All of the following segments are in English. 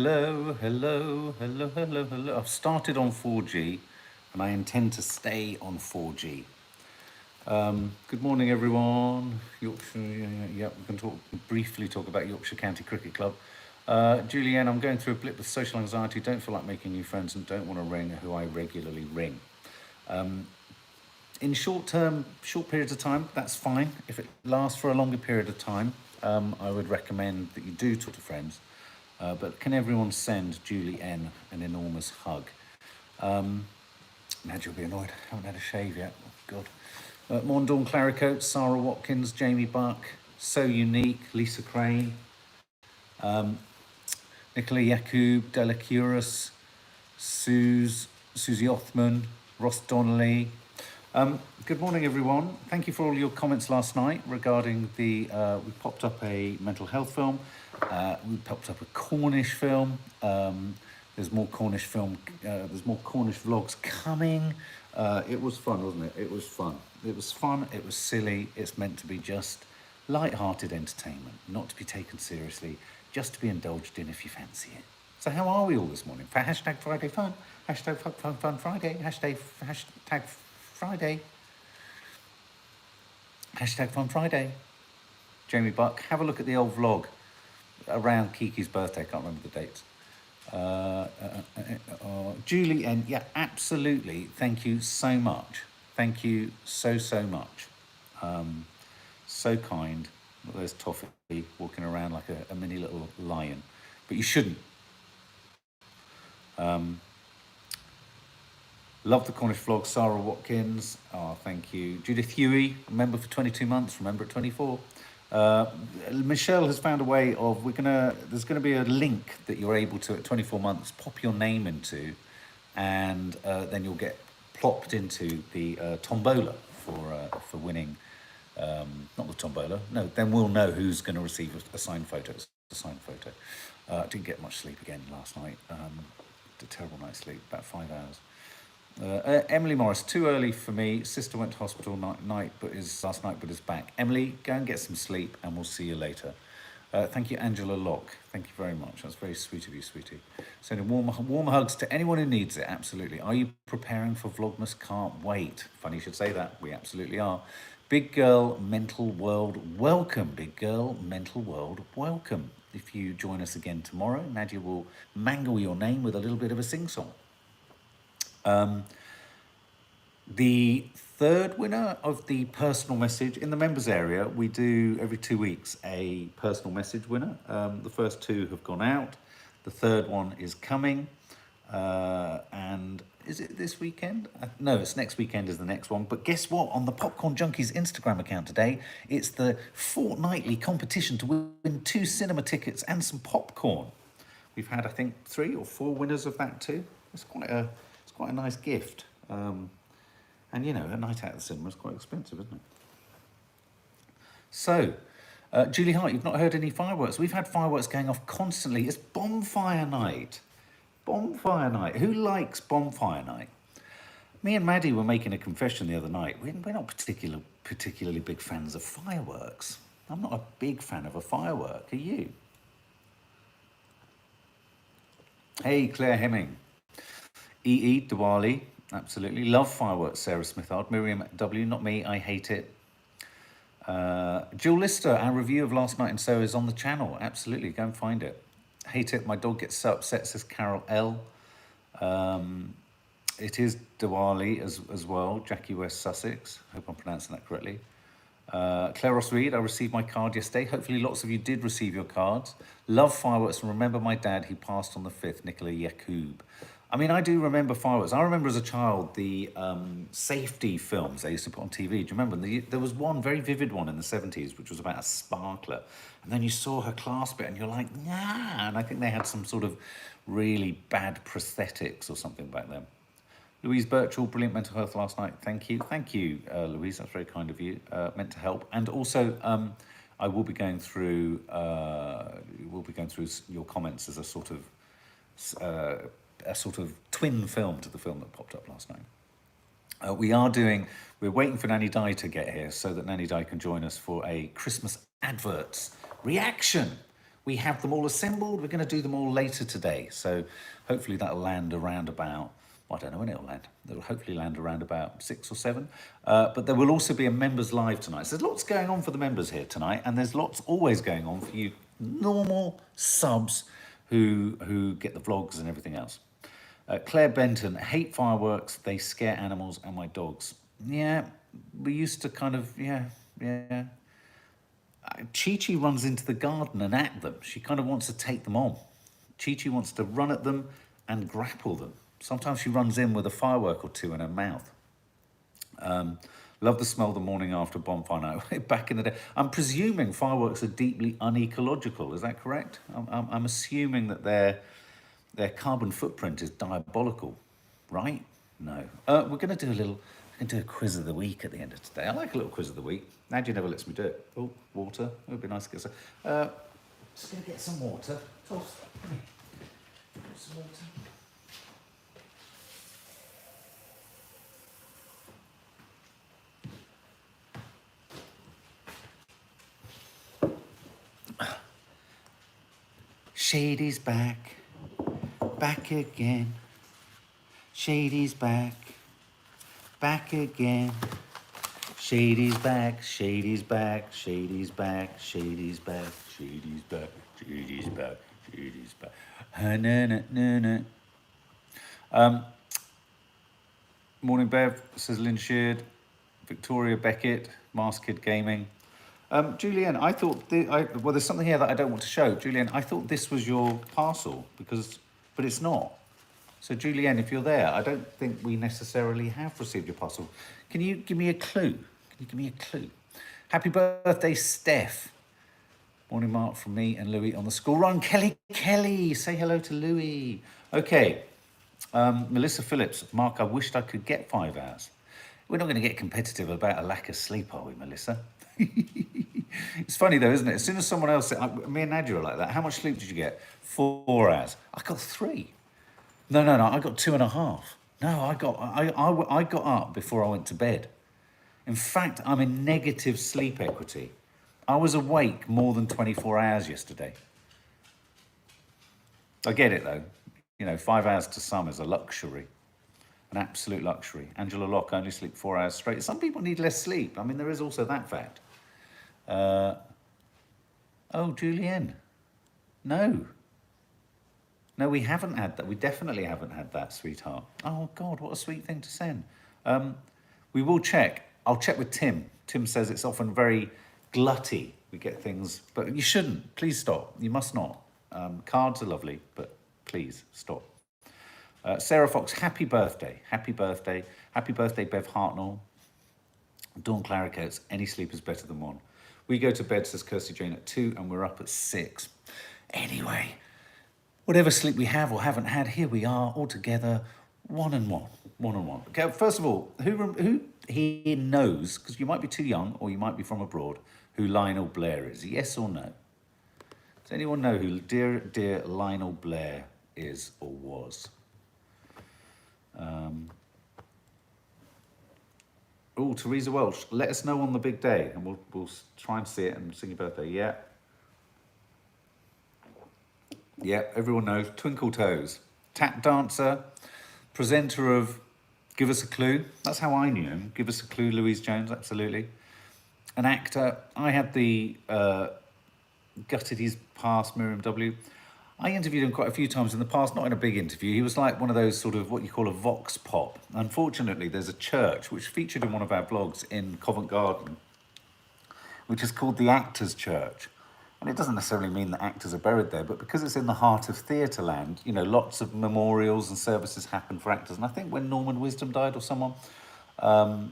Hello, hello, hello, hello, hello. I've started on 4G and I intend to stay on 4G. Good morning, everyone. Yorkshire, yeah, we can briefly talk about Yorkshire County Cricket Club. Julianne, I'm going through a blip with social anxiety, don't feel like making new friends and don't want to ring who I regularly ring. In short periods of time, that's fine. If it lasts for a longer period of time, I would recommend that you do talk to friends. But can everyone send Julie N an enormous hug? Madge will be annoyed. I haven't had a shave yet. Oh, God. Morn Dawn Claricoat, Sarah Watkins, Jamie Buck, So Unique, Lisa Crane, Nicola Yakub, Della Curis, Susie Othman, Ross Donnelly. Good morning, everyone. Thank you for all your comments last night regarding we popped up a mental health film. We popped up a Cornish film. There's more Cornish there's more Cornish vlogs coming. It was fun, wasn't it? It was fun. It was fun. It was silly. It's meant to be just light-hearted entertainment, not to be taken seriously, just to be indulged in if you fancy it. So how are we all this morning? For hashtag Friday fun, hashtag fun Friday, hashtag Friday, hashtag fun Friday. Jamie Buck, have a look at the old vlog around Kiki's birthday. I can't remember the dates. Julie N, yeah, absolutely. Thank you so much. Thank you so much. So kind. There's Toffee walking around like a mini little lion, but you shouldn't. Love the Cornish vlog, Sarah Watkins. Oh, thank you. Judith Huey, a member for 22 months, remember at 24. Michelle has found a way of, there's gonna be a link that you're able to, at 24 months, pop your name into, and then you'll get plopped into the tombola for winning, not the tombola, no, then we'll know who's gonna receive a signed photo. It's a signed photo. Didn't get much sleep again last night. Did a terrible night's sleep, about 5 hours. Emily Morris, too early for me. Sister went to hospital last night, but is back. Emily, go and get some sleep, and we'll see you later. Thank you, Angela Locke. Thank you very much. That's very sweet of you, sweetie. Sending warm hugs to anyone who needs it. Absolutely. Are you preparing for Vlogmas? Can't wait. Funny you should say that. We absolutely are. Big Girl Mental World, welcome. Big Girl Mental World, welcome. If you join us again tomorrow, Nadia will mangle your name with a little bit of a sing-song. The third winner of the personal message in the members area, we do every 2 weeks a personal message winner. The first two have gone out. The third one is coming. And is it this weekend? No, it's next weekend is the next one. But guess what? On the Popcorn Junkies Instagram account today, it's the fortnightly competition to win 2 cinema tickets and some popcorn. We've had, I think, 3 or 4 winners of that too. It's quite a nice gift. And, you know, a night out at the cinema is quite expensive, isn't it? So, Julie Hart, you've not heard any fireworks. We've had fireworks going off constantly. It's bonfire night. Bonfire night. Who likes bonfire night? Me and Maddie were making a confession the other night. We're not particularly big fans of fireworks. I'm not a big fan of a firework. Are you? Hey, Claire Hemming. E.E. Diwali, absolutely. Love fireworks, Sarah Smithard. Miriam W, not me, I hate it. Jill Lister, our review of Last Night in Soho is on the channel. Absolutely, go and find it. Hate it, my dog gets so upset, says Carol L. It is Diwali as well, Jackie West Sussex. Hope I'm pronouncing that correctly. Claire Ross Reed, I received my card yesterday. Hopefully lots of you did receive your cards. Love fireworks and remember my dad, he passed on the 5th, Nicola Yakub. I mean, I do remember fireworks. I remember as a child the safety films they used to put on TV. Do you remember? There was one very vivid one in the 70s, which was about a sparkler. And then you saw her clasp it and you're like, nah. And I think they had some sort of really bad prosthetics or something back then. Louise Birchall, brilliant mental health last night. Thank you. Thank you, Louise. That's very kind of you. Meant to help. And also, I will be going through your comments as a sort of twin film to the film that popped up last night. We're waiting for Nanny Di to get here so that Nanny Di can join us for a Christmas adverts reaction. We have them all assembled. We're going to do them all later today. So hopefully that'll land around about, well, I don't know when it'll land. It'll hopefully land around about 6 or 7. But there will also be a members live tonight. So there's lots going on for the members here tonight. And there's lots always going on for you normal subs who get the vlogs and everything else. Claire Benton, hate fireworks. They scare animals and my dogs. Yeah, we used to kind of, yeah. Chi-Chi runs into the garden and at them. She kind of wants to take them on. Chi-Chi wants to run at them and grapple them. Sometimes she runs in with a firework or two in her mouth. Love the smell the morning after bonfire night. Back in the day. I'm presuming fireworks are deeply unecological. Is that correct? I'm assuming that their carbon footprint is diabolical, right? No. We're going to do a quiz of the week at the end of today. I like a little quiz of the week. Nadia never lets me do it. Oh, water. It would be nice to get some. Just going to get some water. Come here. Some water. Shady's back, back again. Shady's back, back again. Shady's back, Shady's back, Shady's back, Shady's back, Shady's back, Shady's back, Shady's back. Morning, Bev, says Lynn Sheard. Victoria Beckett, Masked Kid Gaming. Julianne, I thought, well, there's something here that I don't want to show. Julianne, I thought this was your parcel, but it's not. So, Julianne, if you're there, I don't think we necessarily have received your parcel. Can you give me a clue? Happy birthday, Steph. Morning, Mark, from me and Louis on the school run. Kelly, say hello to Louis. Okay, Melissa Phillips. Mark, I wished I could get 5 hours. We're not going to get competitive about a lack of sleep, are we, Melissa? It's funny though, isn't it? As soon as someone else said, me and Nadia are like that. How much sleep did you get? 4 hours. I got 3. No, I got 2.5. No, I got up before I went to bed. In fact, I'm in negative sleep equity. I was awake more than 24 hours yesterday. I get it though. 5 hours to some is a luxury. An absolute luxury. Angela Locke, only sleep 4 hours straight. Some people need less sleep. I mean, there is also that fact. Oh, Julianne. No, we haven't had that. We definitely haven't had that, sweetheart. Oh, God, what a sweet thing to send. We will check. I'll check with Tim. Tim says it's often very glutty. We get things, but you shouldn't. Please stop. You must not. Cards are lovely, but please stop. Sarah Fox, happy birthday. Happy birthday. Happy birthday, Bev Hartnell. Dawn Claricoats, any sleep is better than one. We go to bed, says Kirsty Jane, at 2 and we're up at 6. Anyway, whatever sleep we have or haven't had, here we are all together, one and one. Okay, first of all, who here knows, because you might be too young or you might be from abroad, who Lionel Blair is? Yes or no? Does anyone know who dear Lionel Blair is or was? Oh, Teresa Welsh, let us know on the big day and we'll try and see it and sing your birthday. Yeah, everyone knows. Twinkle Toes, tap dancer, presenter of Give Us a Clue. That's how I knew him. Give Us a Clue, Louise Jones, absolutely. An actor. I had the gutted his past, Miriam W. I interviewed him quite a few times in the past, not in a big interview. He was like one of those sort of what you call a vox pop. Unfortunately, there's a church which featured in one of our vlogs in Covent Garden, which is called the Actors Church. And it doesn't necessarily mean that actors are buried there, but because it's in the heart of theatre land, lots of memorials and services happen for actors. And I think when Norman Wisdom died or someone, quite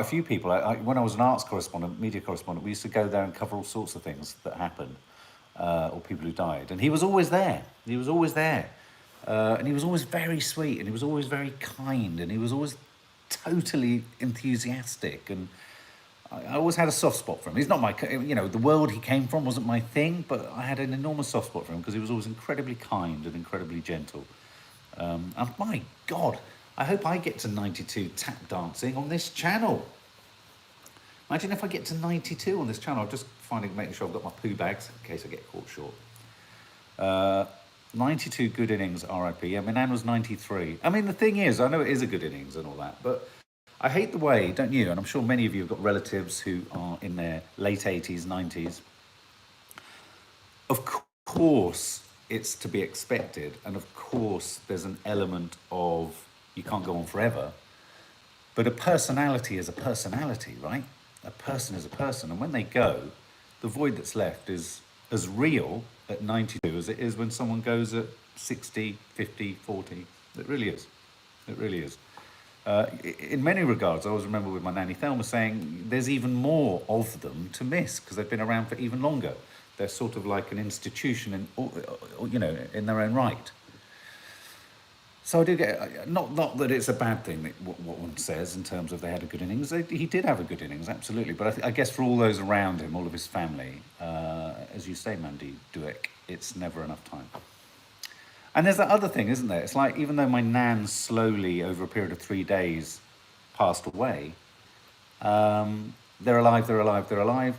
a few people. When I was an arts correspondent, media correspondent, we used to go there and cover all sorts of things that happened. Or people who died. And he was always there. And he was always very sweet, and he was always very kind, and he was always totally enthusiastic. And I always had a soft spot for him. He's not my, the world he came from wasn't my thing, but I had an enormous soft spot for him because he was always incredibly kind and incredibly gentle. And my God, I hope I get to 92 tap dancing on this channel. Imagine if I get to 92 on this channel. I've just making sure I've got my poo bags in case I get caught short. 92 good innings, RIP. Yeah, my nan was 93. I mean, the thing is, I know it is a good innings and all that, but I hate the way, don't you? And I'm sure many of you have got relatives who are in their late 80s, 90s. Of course, it's to be expected. And of course, there's an element of you can't go on forever. But a personality is a personality, right? A person is a person. And when they go, the void that's left is as real at 92 as it is when someone goes at 60, 50, 40. It really is. It really is. In many regards, I always remember with my nanny Thelma saying there's even more of them to miss because they've been around for even longer. They're sort of like an institution, in their own right. So I do get, not that it's a bad thing, what one says in terms of they had a good innings. He did have a good innings, absolutely. But I guess for all those around him, all of his family, as you say, Mandy Dueck, it's never enough time. And there's that other thing, isn't there? It's like, even though my nan slowly, over a period of 3 days, passed away, they're alive,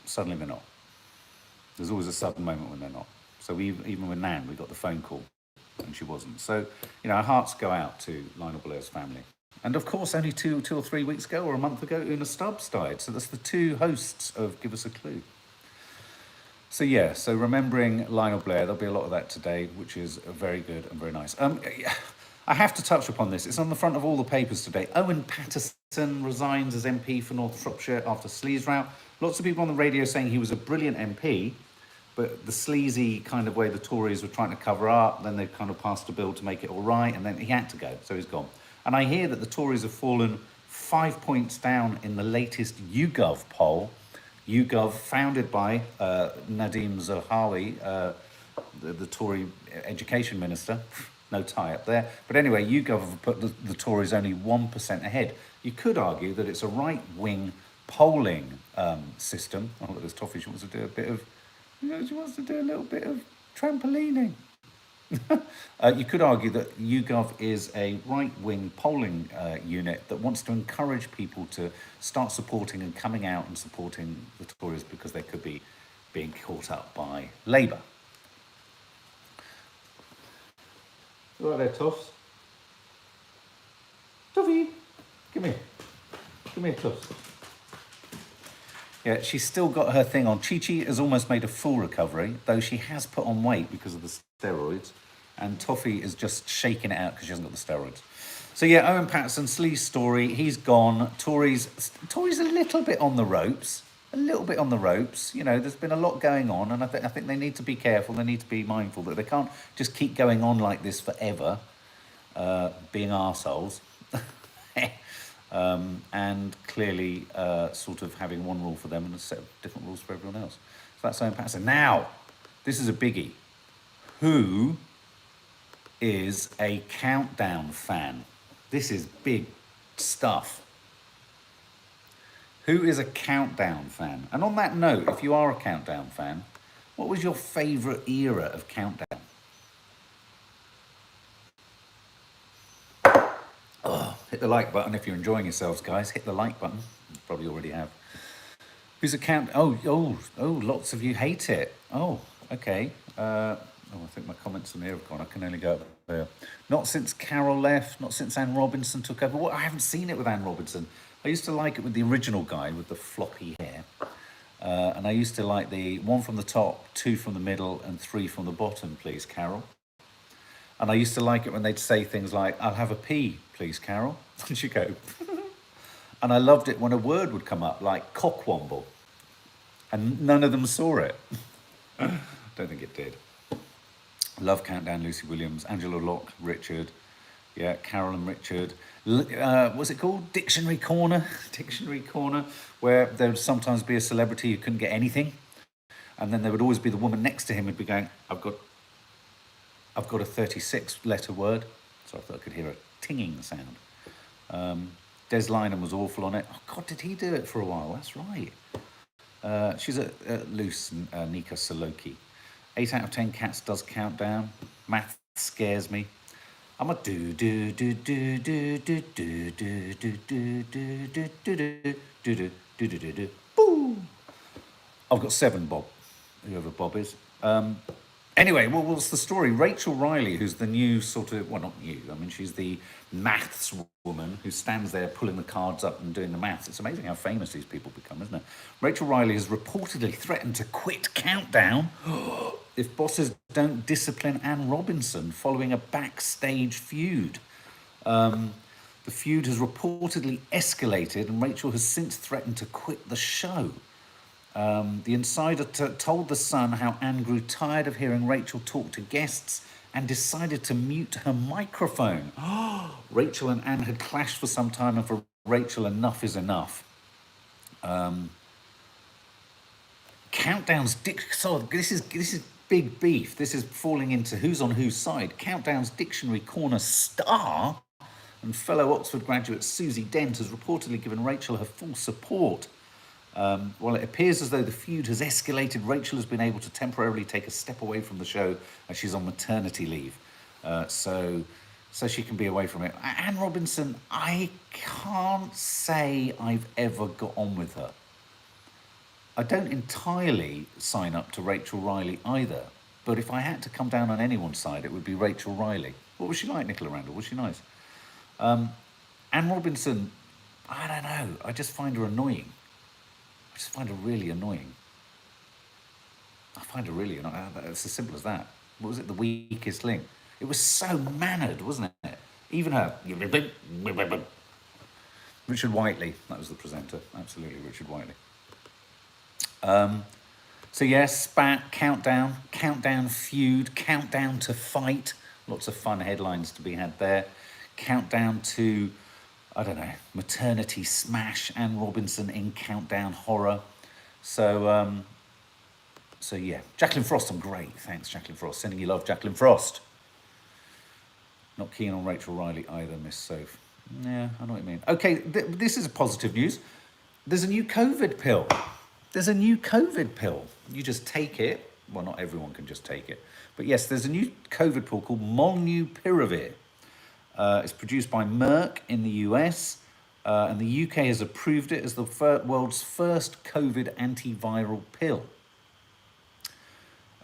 suddenly they're not. There's always a sudden moment when they're not. So even with Nan, we got the phone call and she wasn't. So, our hearts go out to Lionel Blair's family. And of course, only two or 3 weeks ago or a month ago, Una Stubbs died. So that's the two hosts of Give Us a Clue. So yeah, so remembering Lionel Blair, there'll be a lot of that today, which is very good and very nice. I have to touch upon this. It's on the front of all the papers today. Owen Paterson resigns as MP for North Shropshire after sleaze row. Lots of people on the radio saying he was a brilliant MP, but the sleazy kind of way the Tories were trying to cover up, then they kind of passed a bill to make it all right, and then he had to go, so he's gone. And I hear that the Tories have fallen 5 points down in the latest YouGov poll. YouGov, founded by Nadhim Zahawi, the Tory education minister. No tie up there. But anyway, YouGov have put the Tories only 1% ahead. You could argue that it's a right-wing polling system. Oh, look, there's Toffee. She wants to do a bit of, she wants to do a little bit of trampolining. You could argue that YouGov is a right-wing polling unit that wants to encourage people to start supporting and coming out and supporting the Tories because they could be being caught up by Labour. You all right there, Tuffs? Tuffy, come here, Tuffs. Yeah, she's still got her thing on. Chi-Chi has almost made a full recovery, though she has put on weight because of the steroids. And Toffee is just shaking it out because she hasn't got the steroids. So yeah, Owen Paterson, Sleaze story, he's gone. Tory's a little bit on the ropes. There's been a lot going on, and I think they need to be careful. They need to be mindful that they can't just keep going on like this forever, being arseholes. And clearly sort of having one rule for them and a set of different rules for everyone else. So that's Owen Paterson. Now, this is a biggie. Who is a Countdown fan? This is big stuff. Who is a Countdown fan? And on that note, if you are a Countdown fan, what was your favourite era of Countdown? Oh, hit the like button if you're enjoying yourselves, guys. Hit the like button. You probably already have. Who's a Oh, lots of you hate it. Oh, okay. I think my comments on here have gone. I can only go up there. Not since Carol left, not since Anne Robinson took over. Well, I haven't seen it with Anne Robinson. I used to like it with the original guy with the floppy hair. And I used to like the 1 from the top, 2 from the middle, and 3 from the bottom, please, Carol. And I used to like it when they'd say things like, I'll have a pee, please, Carol. And she'd go. And I loved it when a word would come up, like cockwomble. And none of them saw it. Don't think it did. Love Countdown, Lucy Williams, Angela Locke, Richard. Yeah, Carol and Richard. What's it called? Dictionary Corner. Dictionary Corner, where there would sometimes be a celebrity who couldn't get anything. And then there would always be the woman next to him who'd be going, I've got a 36-letter word. So I thought I could hear a tinging sound. Des Lynam was awful on it. Oh, God, did he do it for a while? That's right. She's a loose Nika Saloki. 8 out of 10 cats does Countdown. Math scares me. I'm a do do do do do do do do do do do do do do do do do do do. Boo! I've got 7, Bob, whoever Bob is. Anyway, well, what's the story? Rachel Riley, who's the new sort of, well, not new, I mean, she's the maths woman who stands there pulling the cards up and doing the maths. It's amazing how famous these people become, isn't it? Rachel Riley has reportedly threatened to quit Countdown if bosses don't discipline Anne Robinson following a backstage feud. The feud has reportedly escalated, and Rachel has since threatened to quit the show. The insider told The Sun how Anne grew tired of hearing Rachel talk to guests and decided to mute her microphone. Rachel and Anne had clashed for some time, and for Rachel, enough is enough. Countdown's this is big beef. This is falling into who's on whose side. Countdown's Dictionary Corner star and fellow Oxford graduate Susie Dent has reportedly given Rachel her full support. While it appears as though the feud has escalated, Rachel has been able to temporarily take a step away from the show as she's on maternity leave. So she can be away from it. Anne Robinson, I can't say I've ever got on with her. I don't entirely sign up to Rachel Riley either, but if I had to come down on anyone's side, it would be Rachel Riley. What was she like, Nicola Randall? Was she nice? Anne Robinson, I don't know. I just find her annoying. I just find her really annoying. I find her really annoying. It's as simple as that. What was it? The weakest link. It was so mannered, wasn't it? Even her. Richard Whiteley. That was the presenter. Absolutely, Richard Whiteley. So yes, spat, countdown, countdown feud, countdown to fight. Lots of fun headlines to be had there. Countdown to, I don't know, maternity smash, Anne Robinson in Countdown horror. So yeah, Jacqueline Frost, I'm great. Thanks, Jacqueline Frost. Sending you love, Jacqueline Frost. Not keen on Rachel Riley either, Miss Soph. Yeah, I know what you mean. Okay, this is a positive news. There's a new COVID pill. There's a new COVID pill. You just take it. Well, not everyone can just take it. But yes, there's a new COVID pill called Molnupiravir. It's produced by Merck in the US, and the UK has approved it as the world's first COVID antiviral pill.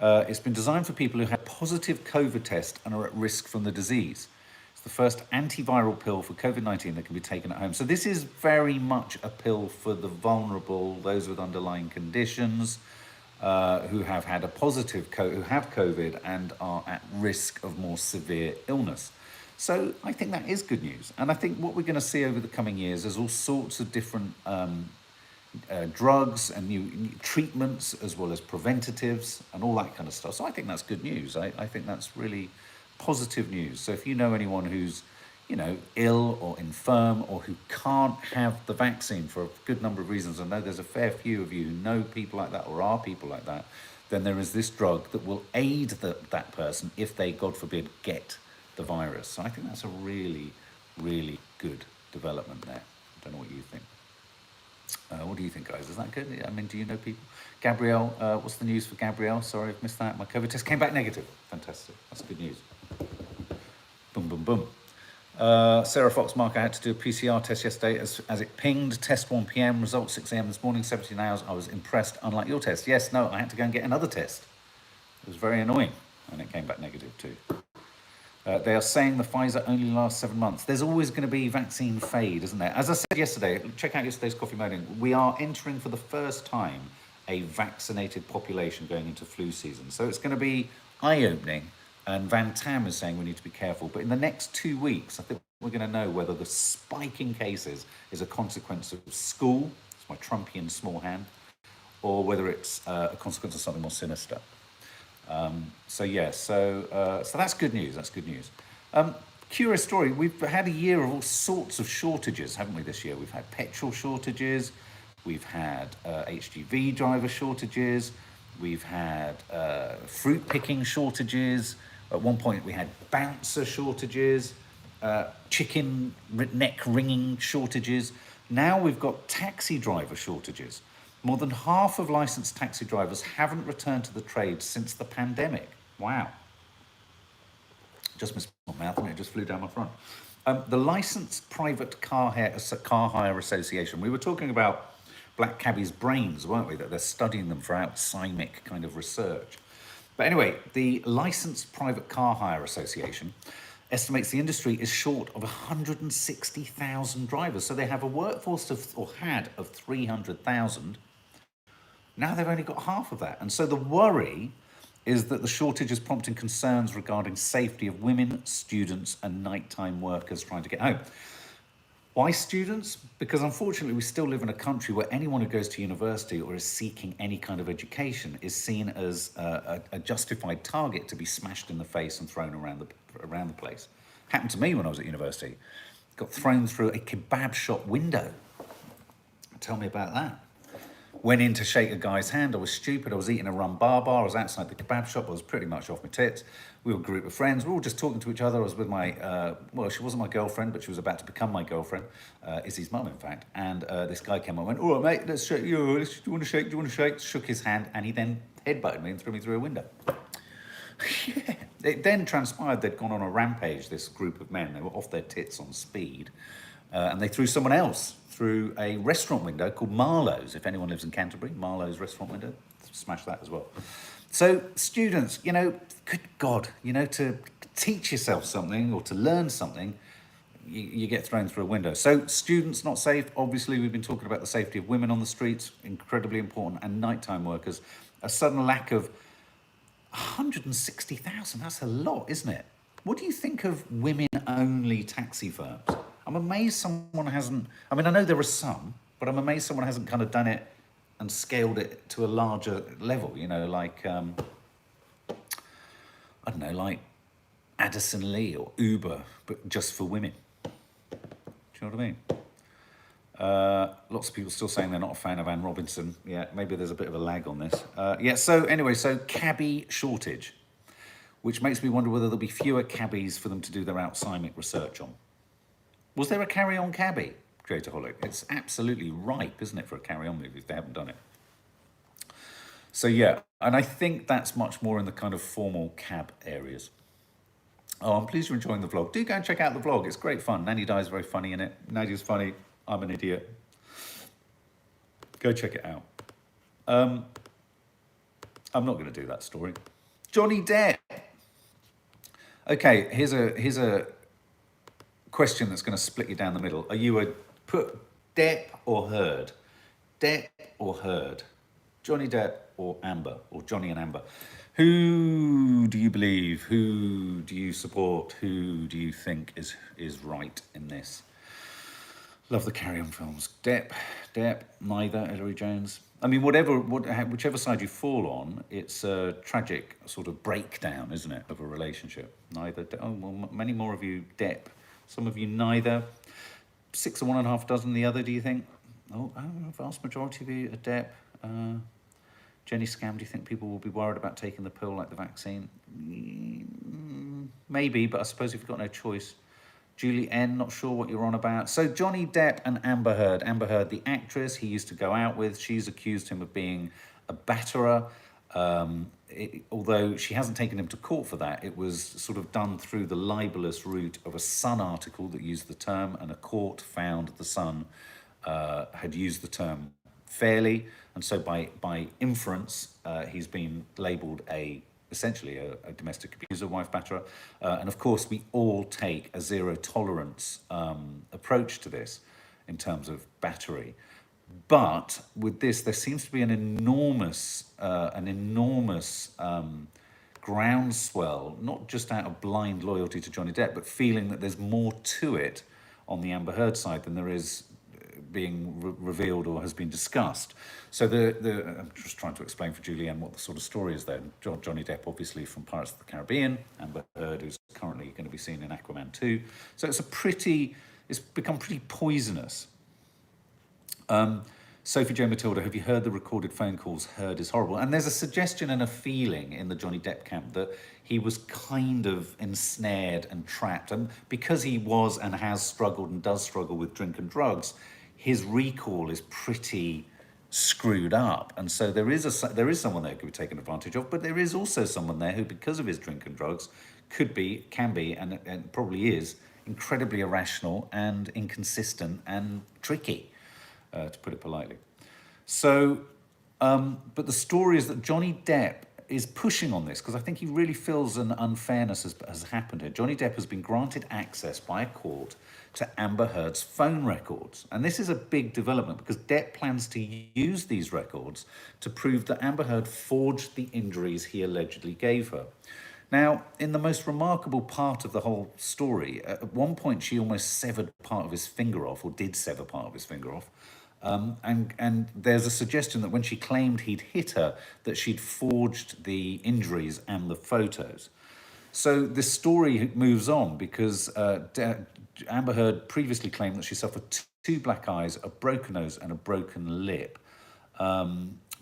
It's been designed for people who had positive COVID test and are at risk from the disease. It's the first antiviral pill for COVID-19 that can be taken at home. So this is very much a pill for the vulnerable, those with underlying conditions, who have had a positive, who have COVID and are at risk of more severe illness. So I think that is good news. And I think what we're going to see over the coming years is all sorts of different drugs and new treatments, as well as preventatives and all that kind of stuff. So I think that's good news. I think that's really positive news. So if you know anyone who's, ill or infirm or who can't have the vaccine for a good number of reasons, I know there's a fair few of you who know people like that or are people like that, then there is this drug that will aid that person if they, God forbid, get the virus. So I think that's a really, really good development there. I don't know what you think. What do you think, guys? Is that good? I mean, do you know people? Gabrielle, what's the news for Gabrielle? Sorry, I've missed that. My COVID test came back negative. Fantastic. That's good news. Boom, boom, boom. Sarah Fox-Mark, I had to do a PCR test yesterday as it pinged. Test 1 p.m, result 6 a.m. this morning, 17 hours. I was impressed, unlike your test. Yes, no, I had to go and get another test. It was very annoying, and it came back negative too. They are saying the Pfizer only lasts 7 months. There's always going to be vaccine fade, isn't there? As I said yesterday, check out yesterday's Coffee Moaning. We are entering for the first time a vaccinated population going into flu season. So it's going to be eye-opening. And Van Tam is saying we need to be careful. But in the next 2 weeks, I think we're going to know whether the spike in cases is a consequence of school, it's my Trumpian small hand, or whether it's a consequence of something more sinister. So that's good news. That's good news. Curious story. We've had a year of all sorts of shortages, haven't we, this year? We've had petrol shortages. We've had HGV driver shortages. We've had fruit picking shortages. At one point, we had bouncer shortages, chicken neck ringing shortages. Now we've got taxi driver shortages. More than half of licensed taxi drivers haven't returned to the trade since the pandemic. Wow. Just missed my mouth and it just flew down my front. The Licensed Private Car Hire Association. We were talking about black cabbies' brains, weren't we? That they're studying them for outsimic kind of research. But anyway, the Licensed Private Car Hire Association estimates the industry is short of 160,000 drivers. So they have a workforce of, or had, of 300,000. Now they've only got half of that. And so the worry is that the shortage is prompting concerns regarding safety of women, students, and nighttime workers trying to get home. Why students? Because unfortunately we still live in a country where anyone who goes to university or is seeking any kind of education is seen as a justified target to be smashed in the face and thrown around the place. Happened to me when I was at university. Got thrown through a kebab shop window. Tell me about that. Went in to shake a guy's hand. I was stupid. I was eating a rum bar. I was outside the kebab shop. I was pretty much off my tits. We were a group of friends. We were all just talking to each other. I was with my, well, she wasn't my girlfriend, but she was about to become my girlfriend. Izzy's mum, in fact. And this guy came up and went, all right, mate, let's shake you. Do you want to shake? Do you want to shake? Shook his hand, and he then headbutted me and threw me through a window. Yeah. It then transpired they'd gone on a rampage, this group of men. They were off their tits on speed. And they threw someone else through a restaurant window called Marlowe's. If anyone lives in Canterbury, Marlowe's restaurant window, smash that as well. So students, you know, good God, you know, to teach yourself something or to learn something, you get thrown through a window. So students not safe. Obviously, we've been talking about the safety of women on the streets, incredibly important, and nighttime workers. A sudden lack of 160,000, that's a lot, isn't it? What do you think of women-only taxi firms? I'm amazed someone hasn't, I mean, I know there are some, but I'm amazed someone hasn't kind of done it and scaled it to a larger level, you know, like, I don't know, like Addison Lee or Uber, but just for women. Do you know what I mean? Lots of people still saying they're not a fan of Anne Robinson. Yeah, maybe there's a bit of a lag on this. Yeah, so anyway, so cabbie shortage, which makes me wonder whether there'll be fewer cabbies for them to do their outsimic research on. Was there a carry-on cabbie, Creatorholic? It's absolutely ripe, isn't it, for a carry-on movie if they haven't done it. So yeah, and I think that's much more in the kind of formal cab areas. Oh, I'm pleased you're enjoying the vlog. Do go and check out the vlog. It's great fun. Nanny Di's very funny in it. Nadia's funny. I'm an idiot. Go check it out. I'm not going to do that story. Johnny Depp. Okay, here's a question that's going to split you down the middle. Are you a put Depp or Heard? Depp or Heard? Johnny Depp or Amber? Or Johnny and Amber? Who do you believe? Who do you support? Who do you think is right in this? Love the Carry On films. Depp, neither. Hilary Jones. I mean, whichever side you fall on, it's a tragic sort of breakdown, isn't it, of a relationship. Neither. Oh, well, many more of you Depp. Some of you neither. 6 or 1.5 dozen the other, do you think? Oh, vast majority of you are Depp. Jenny Scam, do you think people will be worried about taking the pill like the vaccine? Maybe, but I suppose if you've got no choice. Julie N, not sure what you're on about. So Johnny Depp and Amber Heard. Amber Heard, the actress he used to go out with, she's accused him of being a batterer. Although she hasn't taken him to court for that, it was sort of done through the libelous route of a Sun article that used the term, and a court found the Sun had used the term fairly, and so by inference, he's been labelled essentially a domestic abuser, wife batterer. And of course, we all take a zero tolerance approach to this in terms of battery. But with this, there seems to be an enormous groundswell, not just out of blind loyalty to Johnny Depp, but feeling that there's more to it on the Amber Heard side than there is being revealed or has been discussed. So I'm just trying to explain for Julianne what the sort of story is there. Johnny Depp, obviously from Pirates of the Caribbean, Amber Heard, who's currently going to be seen in Aquaman 2. So it's become pretty poisonous. Sophie J. Matilda, have you heard the recorded phone calls? Heard is horrible. And there's a suggestion and a feeling in the Johnny Depp camp that he was kind of ensnared and trapped. And because he was and has struggled and does struggle with drink and drugs, his recall is pretty screwed up. And so there is someone there who could be taken advantage of, but there is also someone there who, because of his drink and drugs, can be, and probably is, incredibly irrational and inconsistent and tricky. To put it politely. So, but the story is that Johnny Depp is pushing on this because I think he really feels an unfairness has happened here. Johnny Depp has been granted access by a court to Amber Heard's phone records. And this is a big development because Depp plans to use these records to prove that Amber Heard forged the injuries he allegedly gave her. Now, in the most remarkable part of the whole story, at one point she almost severed part of his finger off, or did sever part of his finger off. And there's a suggestion that when she claimed he'd hit her, that she'd forged the injuries and the photos. So this story moves on because Amber Heard previously claimed that she suffered two black eyes, a broken nose, and a broken lip.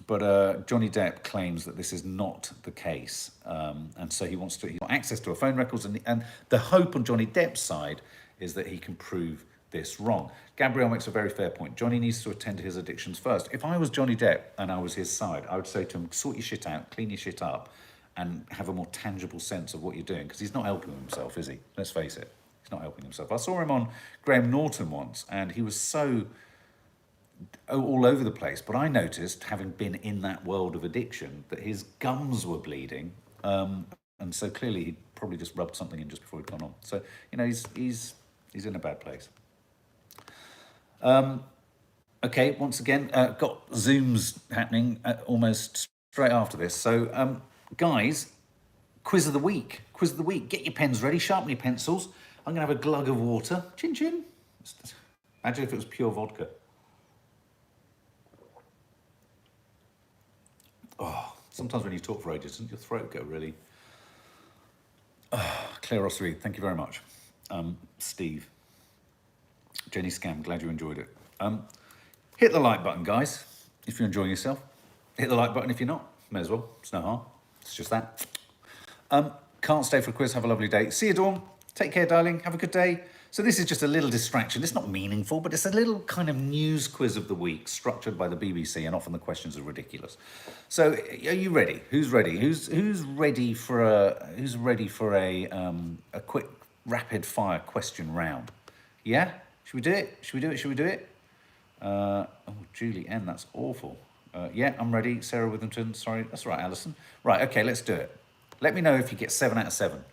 But Johnny Depp claims that this is not the case, and so he wants access to her phone records, and the hope on Johnny Depp's side is that he can prove this wrong. Gabrielle makes a very fair point. Johnny needs to attend to his addictions first. If I was Johnny Depp and I was his side, I would say to him, sort your shit out, clean your shit up, and have a more tangible sense of what you're doing, because he's not helping himself, is he? Let's face it, he's not helping himself. I saw him on Graham Norton once, and he was so all over the place, but I noticed, having been in that world of addiction, that his gums were bleeding, and so clearly he'd probably just rubbed something in just before he'd gone on. So, you know, he's in a bad place. Okay, once again, got Zooms happening almost straight after this. So, guys, quiz of the week. Quiz of the week. Get your pens ready, sharpen your pencils. I'm going to have a glug of water. Chin chin. Imagine if it was pure vodka. Oh, sometimes when you talk for ages, doesn't your throat go really... Claire Ossery, thank you very much. Steve. Jenny Scam, glad you enjoyed it. Hit the like button, guys, if you're enjoying yourself. Hit the like button if you're not. May as well. It's no harm. It's just that. Can't stay for a quiz. Have a lovely day. See you, Dawn. Take care, darling. Have a good day. So this is just a little distraction. It's not meaningful, but it's a little kind of news quiz of the week structured by the BBC, and often the questions are ridiculous. So are you ready? Who's ready? Who's ready for a quick rapid fire question round? Yeah? Should we do it? Should we do it? Oh, Julie N, that's awful. Yeah, I'm ready. Sarah Withington, sorry. That's right, Alison. Right, okay, let's do it. Let me know if you get 7 out of 7.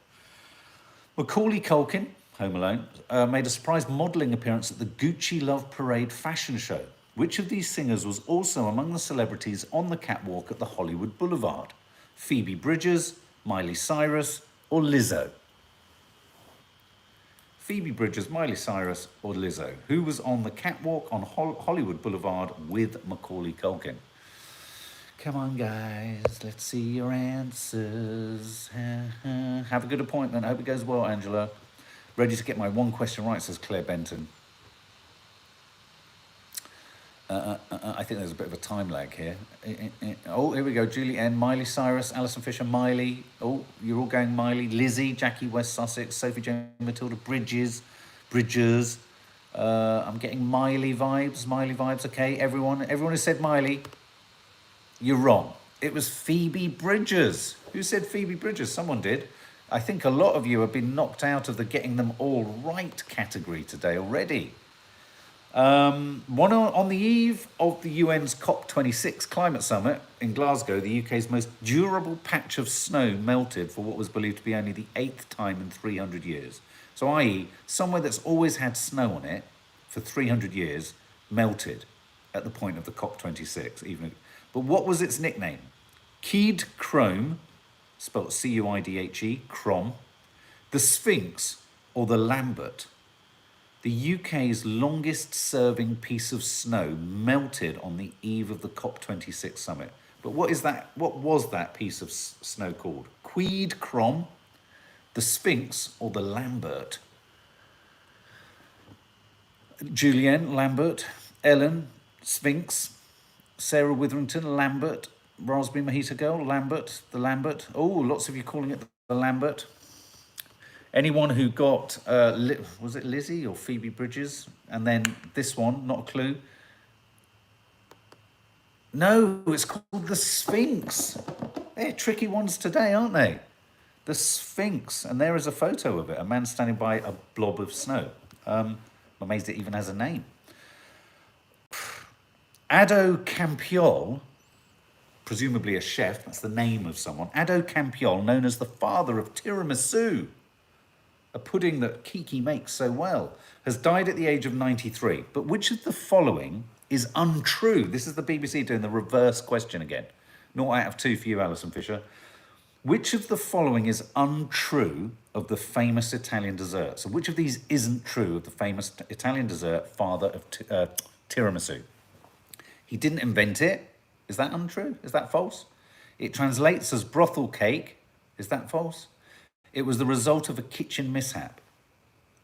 Macaulay Culkin, Home Alone, made a surprise modelling appearance at the Gucci Love Parade fashion show. Which of these singers was also among the celebrities on the catwalk at the Hollywood Boulevard? Phoebe Bridgers, Miley Cyrus, or Lizzo? Phoebe Bridgers, Miley Cyrus, or Lizzo? Who was on the catwalk on Hollywood Boulevard with Macaulay Culkin? Come on, guys, let's see your answers. Have a good appointment. I hope it goes well, Angela. Ready to get my one question right, says Claire Benton. I think there's a bit of a time lag here. Oh, here we go. Julie N, Miley Cyrus, Alison Fisher, Miley. Oh, you're all going Miley. Lizzie, Jackie West Sussex, Sophie Jane Matilda, Bridgers. I'm getting Miley vibes. Okay, everyone has said Miley. You're wrong. It was Phoebe Bridgers. Who said Phoebe Bridgers? Someone did. I think a lot of you have been knocked out of the getting them all right category today already. On the eve of the UN's COP26 climate summit in Glasgow, the UK's most durable patch of snow melted for what was believed to be only the 8th time in 300 years. So i.e., somewhere that's always had snow on it for 300 years melted at the point of the COP26. But what was its nickname? Cead Chrome, spelled C-U-I-D-H-E, Crom, the Sphinx, or the Lambert? The UK's longest-serving piece of snow melted on the eve of the COP26 summit. But what was that piece of snow called? Cead Crom, the Sphinx, or the Lambert? Julienne, Lambert. Ellen, Sphinx. Sarah Witherington, Lambert. Raspberry Mojito Girl, Lambert, the Lambert. Oh, lots of you calling it the Lambert. Anyone who got, was it Lizzie or Phoebe Bridgers? And then this one, not a clue. No, it's called the Sphinx. They're tricky ones today, aren't they? The Sphinx. And there is a photo of it, a man standing by a blob of snow. I'm amazed it even has a name. Addo Campiol, presumably a chef, that's the name of someone. Addo Campiol, known as the father of tiramisu, a pudding that Kiki makes so well, has died at the age of 93. But which of the following is untrue? This is the BBC doing the reverse question again. 0 out of 2 for you, Alison Fisher. Which of the following is untrue of the famous Italian dessert? So which of these isn't true of the famous Italian dessert, father of tiramisu? He didn't invent it. Is that untrue? Is that false? It translates as brothel cake. Is that false? It was the result of a kitchen mishap.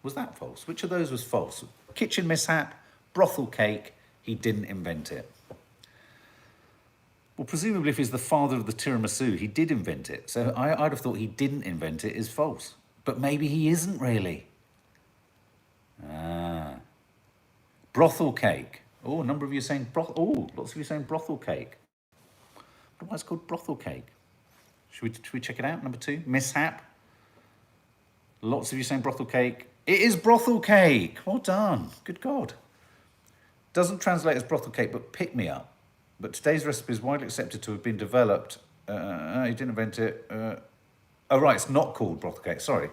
Was that false? Which of those was false? Kitchen mishap, brothel cake, he didn't invent it. Well, presumably if he's the father of the tiramisu, he did invent it. So I'd have thought he didn't invent it is false. But maybe he isn't really. Brothel cake. Oh, a number of you are saying brothel. Oh, lots of you saying brothel cake. I wonder why it's called brothel cake. Should we check it out? Number 2, mishap. Lots of you saying brothel cake. It is brothel cake. Well done. Good God. Doesn't translate as brothel cake, but pick me up. But today's recipe is widely accepted to have been developed. He didn't invent it. Oh, right, it's not called brothel cake. Sorry.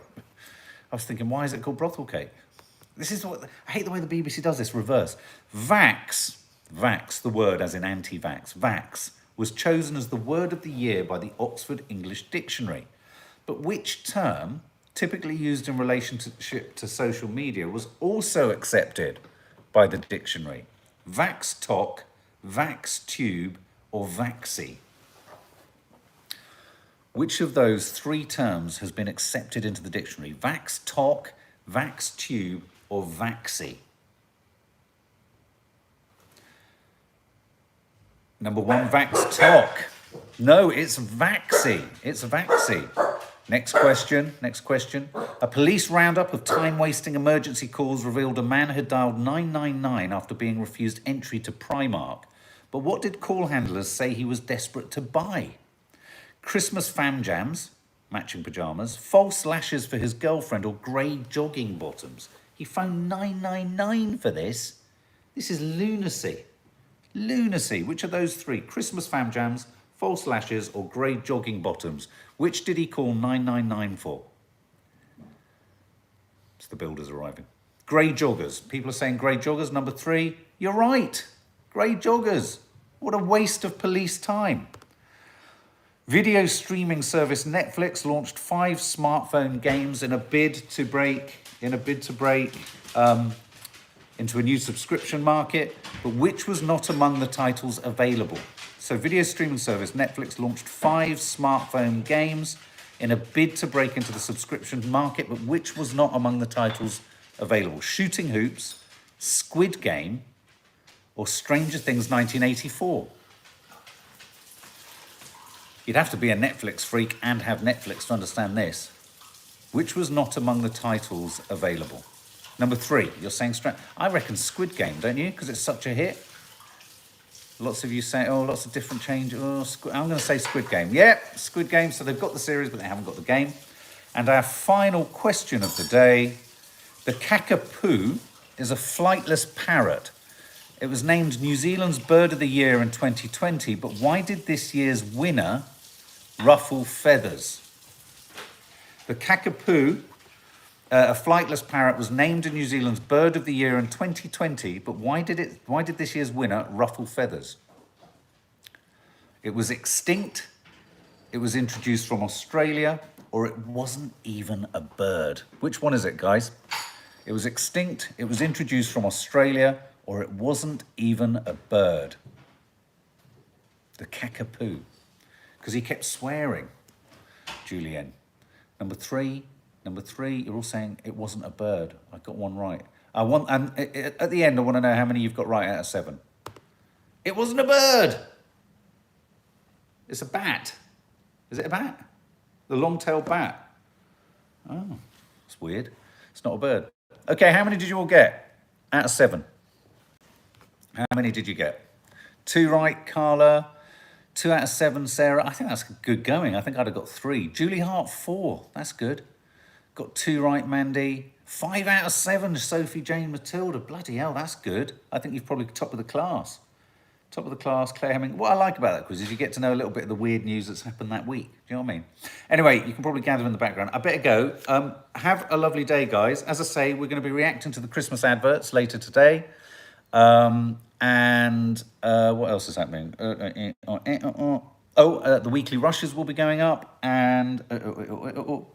I was thinking, why is it called brothel cake? This is what... I hate the way the BBC does this, reverse. Vax, the word as in anti-vax, vax, was chosen as the word of the year by the Oxford English Dictionary. But which term, typically used in relationship to social media, was also accepted by the dictionary? Vax talk, vax tube, or vaxi? Which of those 3 terms has been accepted into the dictionary? Vax talk, vax tube, or vaxi? Number 1, vax talk. No, it's vaxi. It's vaxi. Next question. A police roundup of time-wasting emergency calls revealed a man had dialed 999 after being refused entry to Primark. But what did call handlers say he was desperate to buy? Christmas fam jams, matching pyjamas, false lashes for his girlfriend, or grey jogging bottoms. He phoned 999 for this. This is lunacy. Lunacy. Which of those 3? Christmas fam jams, false lashes, or grey jogging bottoms? Which did he call 999 for? It's the builders arriving. Grey joggers. People are saying grey joggers. Number 3. You're right. Grey joggers. What a waste of police time. Video streaming service Netflix launched 5 smartphone games in a bid to break into a new subscription market, but which was not among the titles available? So video streaming service Netflix launched 5 smartphone games in a bid to break into the subscription market, but which was not among the titles available? Shooting Hoops, Squid Game, or Stranger Things 1984? You'd have to be a Netflix freak and have Netflix to understand this. Which was not among the titles available? Number 3, you're saying I reckon Squid Game, don't you? Because it's such a hit. Lots of you say, oh, lots of different change. Oh, I'm going to say Squid Game. Yeah, Squid Game. So they've got the series, but they haven't got the game. And our final question of the day. The Kakapoo is a flightless parrot. It was named New Zealand's Bird of the Year in 2020, but why did this year's winner ruffle feathers? The Kakapoo, a flightless parrot, was named New Zealand's Bird of the Year in 2020, but why did this year's winner ruffle feathers? It was extinct, it was introduced from Australia, or it wasn't even a bird. Which one is it, guys? It was extinct, it was introduced from Australia, or it wasn't even a bird. The Kakapoo. Because he kept swearing. Julienne. Number 3, you're all saying it wasn't a bird. I got one right. And at the end, I want to know how many you've got right out of 7. It wasn't a bird. It's a bat. Is it a bat? The long-tailed bat. Oh, it's weird. It's not a bird. Okay, how many did you all get out of 7? How many did you get? 2 right, Carla. 2 out of 7, Sarah. I think that's good going. I think I'd have got 3. Julie Hart, 4. That's good. Got 2 right, Mandy. 5 out of 7, Sophie Jane Matilda. Bloody hell, that's good. I think you've probably top of the class. Top of the class, Claire Hemming. What I like about that quiz is you get to know a little bit of the weird news that's happened that week. Do you know what I mean? Anyway, you can probably gather in the background. I better go. Have a lovely day, guys. As I say, we're going to be reacting to the Christmas adverts later today. And what else is happening? The weekly rushes will be going up, and the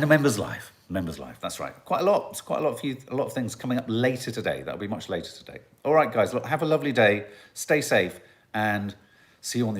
members live. Members live. That's right. Quite a lot. It's quite a lot of things coming up later today. That'll be much later today. All right, guys. Look, have a lovely day. Stay safe, and see you on the